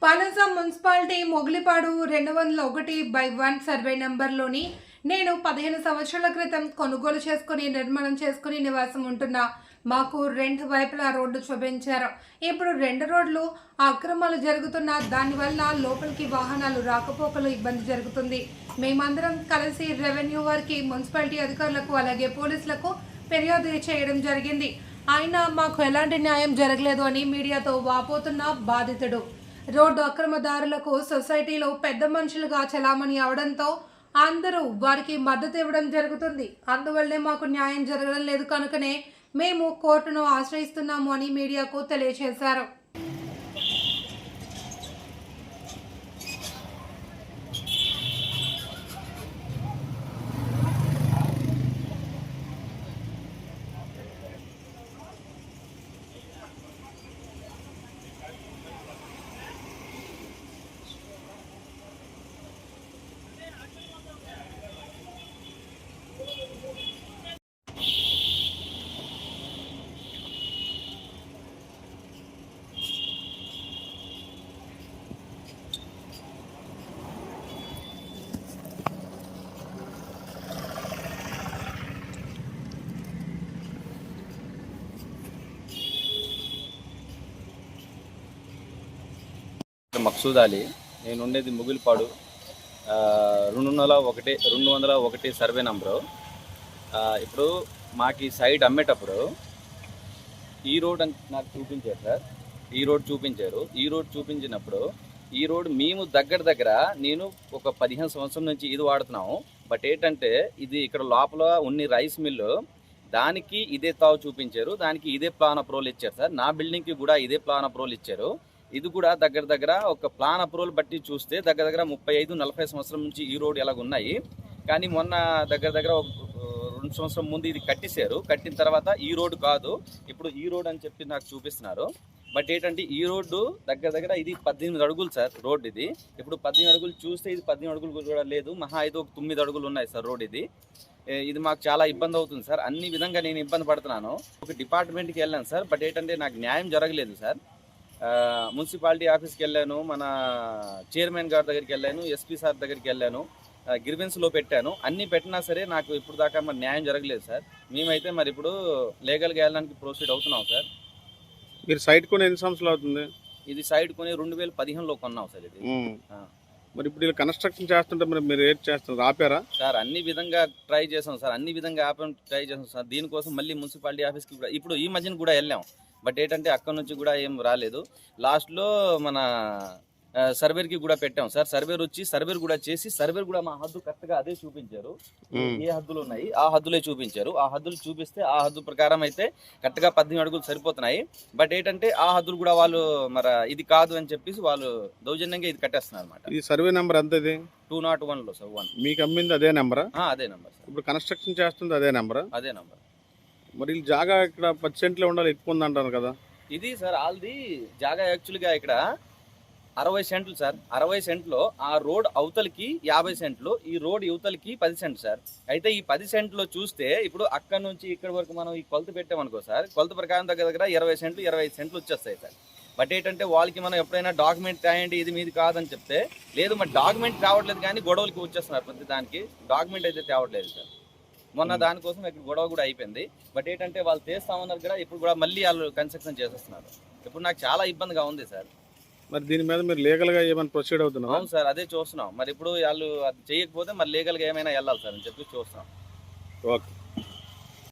పనస municipality మొగిలిపాడు 201/1 survey నెంబర్లోని నేను 15 సంవత్సరాల క్రితం కొనుగోలు చేసుకుని నిర్మాణం చేసుకుని నివాసం ఉంటున్నా. మాకు రెండు వైపులా రోడ్డు చూపించారు. ఇప్పుడు రెండు రోడ్లు అక్రమాలు జరుగుతున్న దానివల్ల లోపలికి వాహనాలు రాకపోకలు ఇబ్బంది జరుగుతుంది. మేమందరం కలిసి రెవెన్యూ వారికి, మున్సిపాలిటీ అధికారులకు, అలాగే పోలీసులకు ఫిర్యాదు చేయడం జరిగింది. అయినా మాకు ఎలాంటి న్యాయం జరగలేదు అని మీడియాతో వాపోతున్న బాధితుడు. రోడ్డు అక్రమదారులకు సొసైటీలో పెద్ద మనుషులుగా చలామణి అవడంతో అందరూ వారికి మద్దతు ఇవ్వడం జరుగుతుంది. అందువల్లే మాకు న్యాయం జరగడం లేదు కనుకనే మేము కోర్టును ఆశ్రయిస్తున్నాము అని మీడియాకు తెలియజేశారు. మక్సూద్ అలీ. నేను ఉండేది ముగిలిపాడు 201 సర్వే నంబరు. ఇప్పుడు మాకు ఈ సైడ్ అమ్మేటప్పుడు ఈ రోడ్ నాకు చూపించారు సార్. ఈ రోడ్ చూపించారు. ఈ రోడ్ చూపించినప్పుడు ఈ రోడ్ మేము దగ్గర నేను ఒక 15 సంవత్సరం నుంచి ఇది వాడుతున్నాము. బట్ ఏంటంటే ఇది ఇక్కడ లోపల ఉన్ని రైస్ మిల్లు, దానికి ఇదే తావు చూపించారు, దానికి ఇదే ప్లాన్ అప్రూవల్ ఇచ్చారు సార్. నా బిల్డింగ్కి కూడా ఇదే ప్లాన్ అప్రూవల్ ఇచ్చారు. ఇది కూడా దగ్గర ఒక ప్లాన్ అప్రూవల్ బట్టి చూస్తే దగ్గర 35-40 సంవత్సరం నుంచి ఈ రోడ్ ఎలాగ ఉన్నాయి. కానీ మొన్న దగ్గర ఒక 2 సంవత్సరం ముందు ఇది కట్టేశారు. కట్టిన తర్వాత ఈ రోడ్డు కాదు, ఇప్పుడు ఈ రోడ్ అని చెప్పి నాకు చూపిస్తున్నారు. బట్ ఏంటంటే ఈ రోడ్డు దగ్గర ఇది 18 అడుగులు సార్ రోడ్. ఇది ఇప్పుడు 18 అడుగులు చూస్తే ఇది 18 అడుగులు కూడా లేదు, మహా అయితే ఒక 9 అడుగులు ఉన్నాయి సార్ రోడ్. ఇది మాకు చాలా ఇబ్బంది అవుతుంది సార్. అన్ని విధంగా నేను ఇబ్బంది పడుతున్నాను. ఒక డిపార్ట్మెంట్కి వెళ్ళాను సార్. బట్ ఏంటంటే నాకు న్యాయం జరగలేదు సార్. మున్సిపాలిటీ ఆఫీస్కి వెళ్ళాను, మన చైర్మన్ గారి దగ్గరికి వెళ్ళాను, ఎస్పీ సార్ దగ్గరికి వెళ్ళాను, గ్రీవెన్స్లో పెట్టాను. అన్నీ పెట్టినా సరే నాకు ఇప్పుడు దాకా మరి న్యాయం జరగలేదు సార్. మేమైతే మరి ఇప్పుడు లీగల్గా వెళ్ళడానికి ప్రొసీడ్ అవుతున్నాం సార్. మీరు సైట్ కొని ఎన్ని సంవత్సరాలు అవుతుంది? ఇది సైట్ కొని 2015లో కొన్నాం సార్. ఇది మరి ఇప్పుడు ఇలా కన్స్ట్రక్షన్ చేస్తుంటే మరి మీరు ఏం చేస్తున్నారు? ఆపారా సార్? అన్ని విధంగా ట్రై చేసాం సార్, అన్ని విధంగా ట్రై చేసాం సార్. దీనికోసం మళ్ళీ మున్సిపాలిటీ ఆఫీస్కి కూడా ఇప్పుడు ఈ మధ్యన కూడా వెళ్ళాం. బట్ ఏంటంటే అక్కడ నుంచి కూడా ఏం రాలేదు. లాస్ట్లో మన సర్వేర్కి కూడా పెట్టాం సార్. సర్వేర్ వచ్చి సర్వేర్ కూడా చేసి సర్వేర్ కూడా మా హద్దు కరెక్ట్గా అదే చూపించారు. ఏ హద్దులు ఉన్నాయి ఆ హద్దులే చూపించారు. ఆ హద్దులు చూపిస్తే ఆ హద్దు ప్రకారం అయితే కరెక్ట్గా 18 అడుగులు సరిపోతున్నాయి. బట్ ఏంటంటే ఆ హద్దులు కూడా వాళ్ళు మరి ఇది కాదు అని చెప్పేసి వాళ్ళు దౌర్జన్యంగా ఇది కట్టేస్తున్నారు అనమాట. ఈ సర్వే నెంబర్ ఎంత? ఇది 201లో సార్. 1 మీకు అమ్మింది అదే నెంబరా? అదే నెంబర్ సార్. ఇప్పుడు కన్స్ట్రక్షన్ చేస్తుంది అదే నెంబరా? అదే నెంబర్. మరి జాగా ఇక్కడ 10 సెంట్లో ఉండాలి, ఎక్కువ ఉంది అంటారు కదా? ఇది సార్ ఆల్ది జాగా యాక్చువల్గా ఇక్కడ 60 సెంట్లు సార్. 60 సెంట్లో ఆ రోడ్ అవతలికి 50 సెంట్లు, ఈ రోడ్ యువతలకి 10 సెంట్లు సార్. అయితే ఈ 10 సెంట్లో చూస్తే ఇప్పుడు అక్కడ నుంచి ఇక్కడ వరకు మనం ఈ కొలత పెట్టామనుకో సార్, కొలత ప్రకారం దగ్గర 20 సెంట్లు 25 సెంట్లు వచ్చేస్తాయి సార్. బట్ ఏంటంటే వాళ్ళకి మనం ఎప్పుడైనా డాక్యుమెంట్ రాయండి ఇది మీది కాదని చెప్తే, లేదు మరి డాక్యుమెంట్ తేవట్లేదు కానీ గొడవలకి వచ్చేస్తున్నారు. ప్రతి దానికి డాక్యుమెంట్ అయితే తేవట్లేదు సార్. మొన్న దానికోసం ఇక్కడ గొడవ కూడా అయిపోయింది. బట్ ఏంటంటే వాళ్ళు చేస్తామన్నారు కూడా ఇప్పుడు కూడా మళ్ళీ వాళ్ళు కన్స్ట్రక్షన్ చేసేస్తున్నారు. ఇప్పుడు నాకు చాలా ఇబ్బందిగా ఉంది సార్. మరి దీని మీద మీరు లీగల్గా ఏమైనా ప్రొసీడ్ అవుతున్నారా? అవును సార్, అదే చూస్తున్నాం. మరి ఇప్పుడు వాళ్ళు అది చేయకపోతే మరి లీగల్గా ఏమైనా వెళ్ళాలి సార్ అని చెప్పి చూస్తున్నాం. ఓకే.